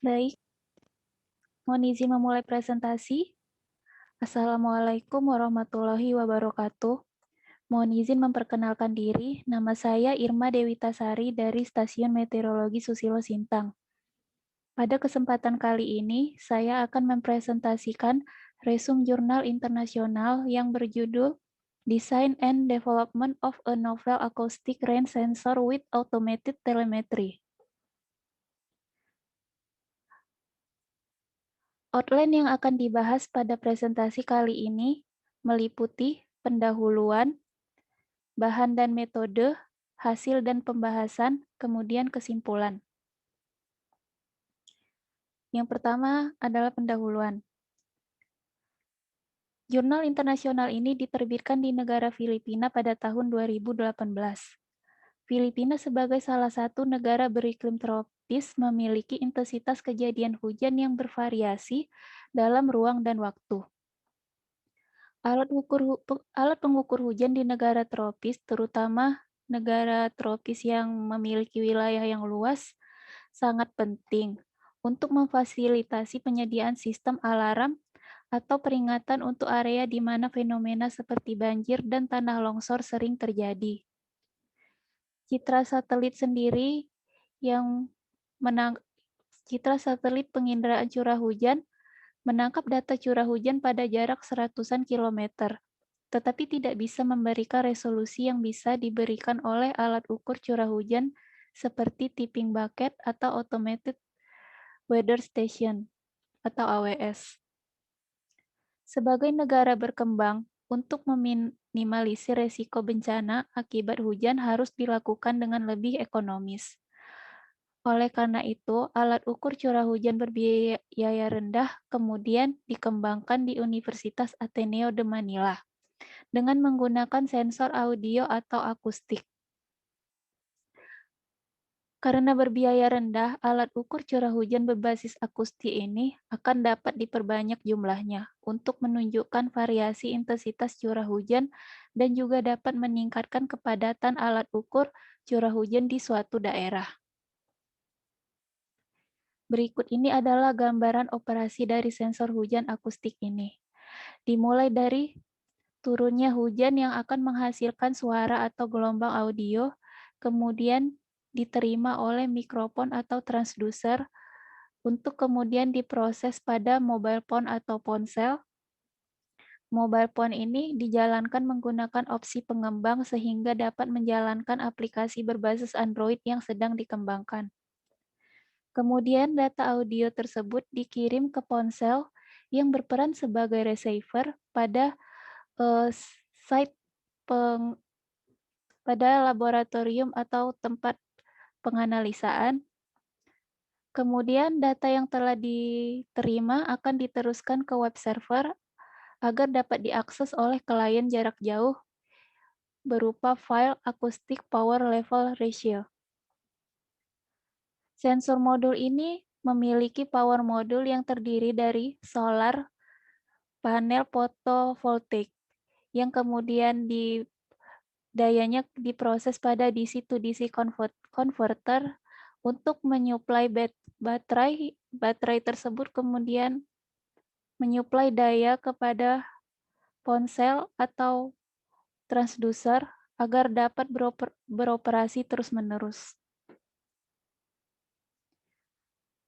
Baik, mohon izin memulai presentasi. Assalamualaikum warahmatullahi wabarakatuh. Mohon izin memperkenalkan diri, nama saya Irma Dewitasari dari Stasiun Meteorologi Susilo Sintang. Pada kesempatan kali ini, saya akan mempresentasikan resum jurnal internasional yang berjudul Design and Development of a Novel Acoustic Range Sensor with Automated Telemetry. Outline yang akan dibahas pada presentasi kali ini meliputi pendahuluan, bahan dan metode, hasil dan pembahasan, kemudian kesimpulan. Yang pertama adalah pendahuluan. Jurnal internasional ini diterbitkan di negara Filipina pada tahun 2018. Filipina sebagai salah satu negara beriklim tropis memiliki intensitas kejadian hujan yang bervariasi dalam ruang dan waktu. Alat pengukur hujan di negara tropis, terutama negara tropis yang memiliki wilayah yang luas, sangat penting untuk memfasilitasi penyediaan sistem alarm atau peringatan untuk area di mana fenomena seperti banjir dan tanah longsor sering terjadi. Citra satelit sendiri yang citra satelit penginderaan curah hujan menangkap data curah hujan pada jarak seratusan kilometer, tetapi tidak bisa memberikan resolusi yang bisa diberikan oleh alat ukur curah hujan seperti tipping bucket atau automated weather station atau AWS. Sebagai negara berkembang, untuk meminimalisir resiko bencana akibat hujan harus dilakukan dengan lebih ekonomis. Oleh karena itu, alat ukur curah hujan berbiaya rendah kemudian dikembangkan di Universitas Ateneo de Manila dengan menggunakan sensor audio atau akustik. Karena berbiaya rendah, alat ukur curah hujan berbasis akustik ini akan dapat diperbanyak jumlahnya untuk menunjukkan variasi intensitas curah hujan dan juga dapat meningkatkan kepadatan alat ukur curah hujan di suatu daerah. Berikut ini adalah gambaran operasi dari sensor hujan akustik ini. Dimulai dari turunnya hujan yang akan menghasilkan suara atau gelombang audio, kemudian diterima oleh mikrofon atau transducer untuk kemudian diproses pada mobile phone atau ponsel. Mobile phone ini dijalankan menggunakan opsi pengembang sehingga dapat menjalankan aplikasi berbasis Android yang sedang dikembangkan. Kemudian data audio tersebut dikirim ke ponsel yang berperan sebagai receiver pada site pada laboratorium atau tempat penganalisaan. Kemudian data yang telah diterima akan diteruskan ke web server agar dapat diakses oleh klien jarak jauh berupa file acoustic power level ratio. Sensor modul ini memiliki power modul yang terdiri dari solar panel fotovoltaik yang kemudian dayanya diproses pada DC to DC converter untuk menyuplai baterai. Baterai tersebut kemudian menyuplai daya kepada ponsel atau transducer agar dapat beroperasi terus-menerus.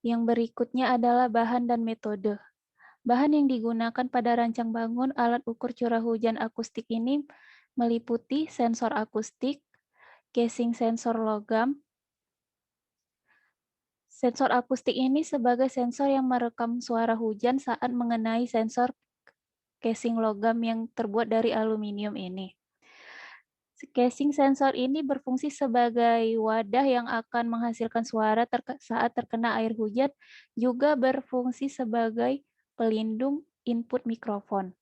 Yang berikutnya adalah bahan dan metode. Bahan yang digunakan pada rancang bangun alat ukur curah hujan akustik ini meliputi sensor akustik, casing sensor logam. Sensor akustik ini sebagai sensor yang merekam suara hujan saat mengenai sensor casing logam yang terbuat dari aluminium ini. Casing sensor ini berfungsi sebagai wadah yang akan menghasilkan suara saat terkena air hujan, juga berfungsi sebagai pelindung input mikrofon.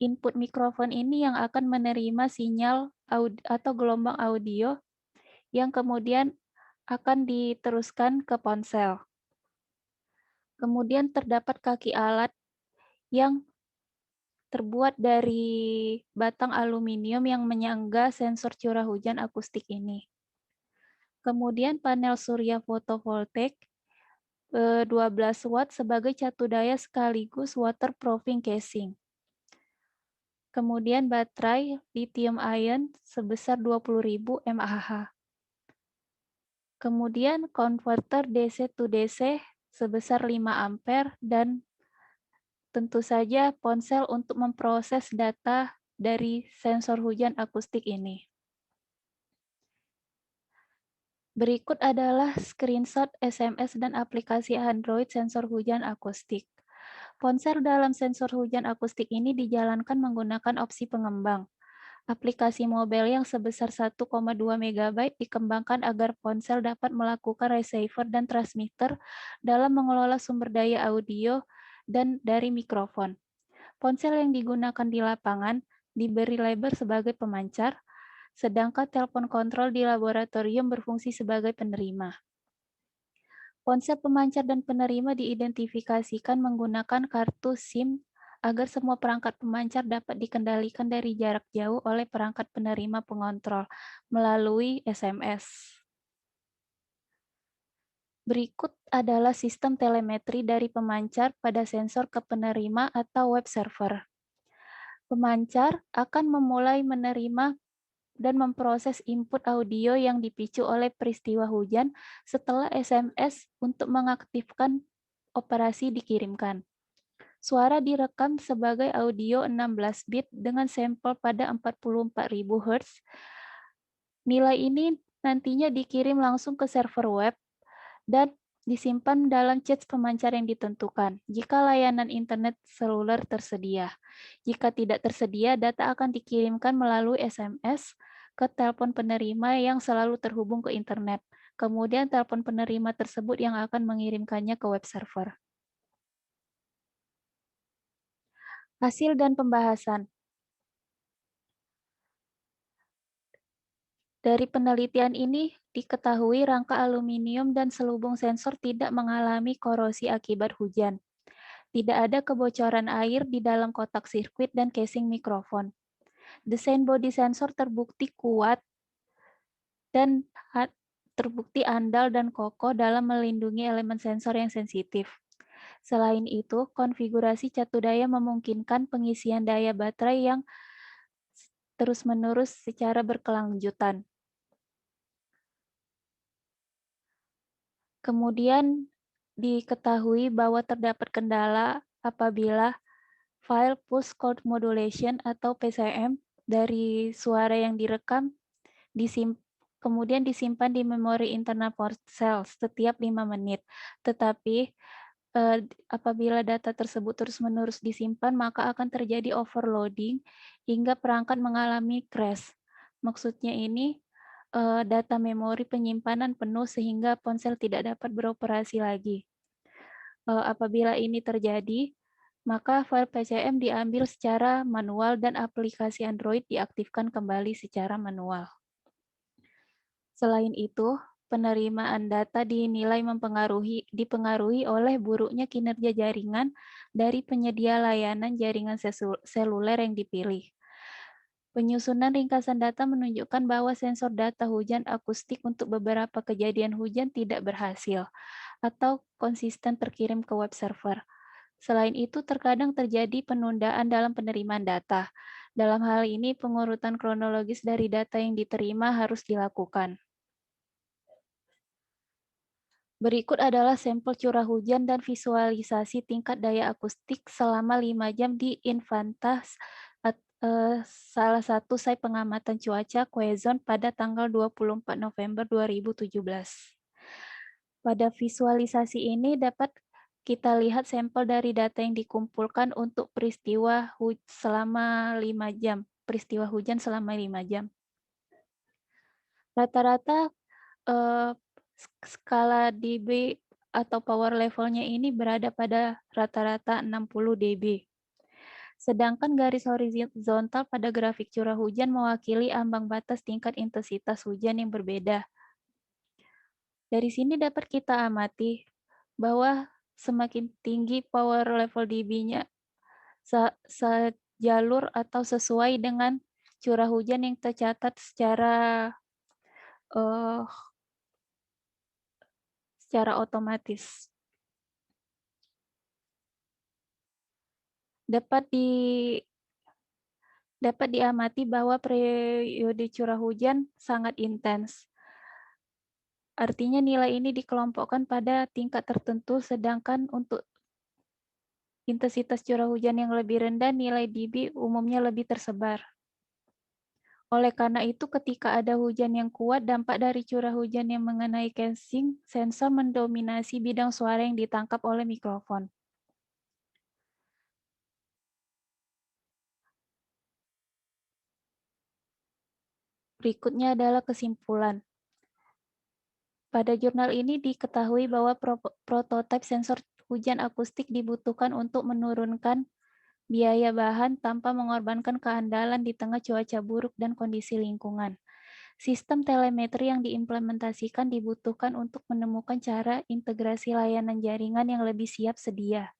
Input mikrofon ini yang akan menerima sinyal atau gelombang audio yang kemudian akan diteruskan ke ponsel. Kemudian terdapat kaki alat yang terbuat dari batang aluminium yang menyangga sensor curah hujan akustik ini. Kemudian panel surya fotovoltaik 12 watt sebagai catu daya sekaligus waterproofing casing. Kemudian baterai lithium ion sebesar 20.000 mAh. Kemudian konverter DC to DC sebesar 5 ampere dan tentu saja ponsel untuk memproses data dari sensor hujan akustik ini. Berikut adalah screenshot SMS dan aplikasi Android sensor hujan akustik. Ponsel dalam sensor hujan akustik ini dijalankan menggunakan opsi pengembang. Aplikasi mobile yang sebesar 1,2 MB dikembangkan agar ponsel dapat melakukan receiver dan transmitter dalam mengelola sumber daya audio dan dari mikrofon. Ponsel yang digunakan di lapangan diberi label sebagai pemancar, sedangkan telepon kontrol di laboratorium berfungsi sebagai penerima. Ponsel pemancar dan penerima diidentifikasikan menggunakan kartu SIM agar semua perangkat pemancar dapat dikendalikan dari jarak jauh oleh perangkat penerima pengontrol melalui SMS. Berikut adalah sistem telemetri dari pemancar pada sensor ke penerima atau web server. Pemancar akan memulai menerima dan memproses input audio yang dipicu oleh peristiwa hujan setelah SMS untuk mengaktifkan operasi dikirimkan. Suara direkam sebagai audio 16 bit dengan sampel pada 44.000 Hz. Nilai ini nantinya dikirim langsung ke server web dan disimpan dalam cache pemancar yang ditentukan jika layanan internet seluler tersedia. Jika tidak tersedia, data akan dikirimkan melalui SMS ke telepon penerima yang selalu terhubung ke internet. Kemudian telepon penerima tersebut yang akan mengirimkannya ke web server. Hasil dan pembahasan. Dari penelitian ini, diketahui rangka aluminium dan selubung sensor tidak mengalami korosi akibat hujan. Tidak ada kebocoran air di dalam kotak sirkuit dan casing mikrofon. Desain bodi sensor terbukti kuat dan terbukti andal dan kokoh dalam melindungi elemen sensor yang sensitif. Selain itu, konfigurasi catu daya memungkinkan pengisian daya baterai yang terus-menerus secara berkelanjutan. Kemudian diketahui bahwa terdapat kendala apabila file push code modulation atau PCM dari suara yang direkam kemudian disimpan di memori internal ponsel setiap 5 menit. Tetapi apabila data tersebut terus-menerus disimpan, maka akan terjadi overloading hingga perangkat mengalami crash. Maksudnya ini data memori penyimpanan penuh sehingga ponsel tidak dapat beroperasi lagi. Apabila ini terjadi, maka file PCM diambil secara manual dan aplikasi Android diaktifkan kembali secara manual. Selain itu, penerimaan data dinilai dipengaruhi oleh buruknya kinerja jaringan dari penyedia layanan jaringan seluler yang dipilih. Penyusunan ringkasan data menunjukkan bahwa sensor data hujan akustik untuk beberapa kejadian hujan tidak berhasil atau konsisten terkirim ke web server. Selain itu, terkadang terjadi penundaan dalam penerimaan data. Dalam hal ini, pengurutan kronologis dari data yang diterima harus dilakukan. Berikut adalah sampel curah hujan dan visualisasi tingkat daya akustik selama 5 jam di Infantas, salah satu site pengamatan cuaca Quezon pada tanggal 24 November 2017. Pada visualisasi ini dapat kita lihat sampel dari data yang dikumpulkan untuk peristiwa selama 5 jam. Peristiwa hujan selama 5 jam. Rata-rata skala dB atau power levelnya ini berada pada rata-rata 60 dB. Sedangkan garis horizontal pada grafik curah hujan mewakili ambang batas tingkat intensitas hujan yang berbeda. Dari sini dapat kita amati bahwa semakin tinggi power level dB-nya sejalur atau sesuai dengan curah hujan yang tercatat secara otomatis. Dapat di dapat diamati bahwa periode curah hujan sangat intens. Artinya nilai ini dikelompokkan pada tingkat tertentu, sedangkan untuk intensitas curah hujan yang lebih rendah, nilai dB umumnya lebih tersebar. Oleh karena itu, ketika ada hujan yang kuat, dampak dari curah hujan yang mengenai casing sensor mendominasi bidang suara yang ditangkap oleh mikrofon. Berikutnya adalah kesimpulan. Pada jurnal ini diketahui bahwa prototipe sensor hujan akustik dibutuhkan untuk menurunkan biaya bahan tanpa mengorbankan keandalan di tengah cuaca buruk dan kondisi lingkungan. Sistem telemetri yang diimplementasikan dibutuhkan untuk menemukan cara integrasi layanan jaringan yang lebih siap sedia.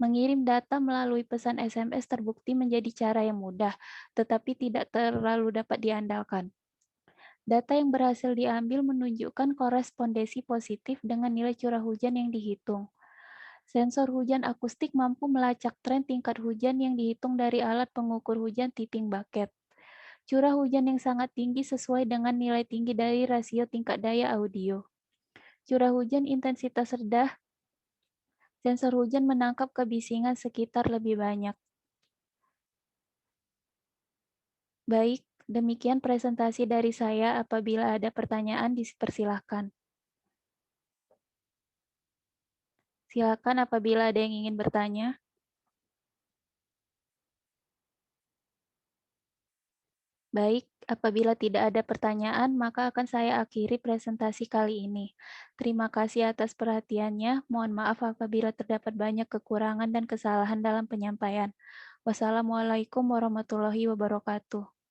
Mengirim data melalui pesan SMS terbukti menjadi cara yang mudah, tetapi tidak terlalu dapat diandalkan. Data yang berhasil diambil menunjukkan korespondensi positif dengan nilai curah hujan yang dihitung. Sensor hujan akustik mampu melacak tren tingkat hujan yang dihitung dari alat pengukur hujan tipping bucket. Curah hujan yang sangat tinggi sesuai dengan nilai tinggi dari rasio tingkat daya audio. Curah hujan intensitas rendah, sensor hujan menangkap kebisingan sekitar lebih banyak. Baik, demikian presentasi dari saya. Apabila ada pertanyaan, dipersilahkan. Silakan apabila ada yang ingin bertanya. Baik, apabila tidak ada pertanyaan, maka akan saya akhiri presentasi kali ini. Terima kasih atas perhatiannya. Mohon maaf apabila terdapat banyak kekurangan dan kesalahan dalam penyampaian. Wassalamualaikum warahmatullahi wabarakatuh.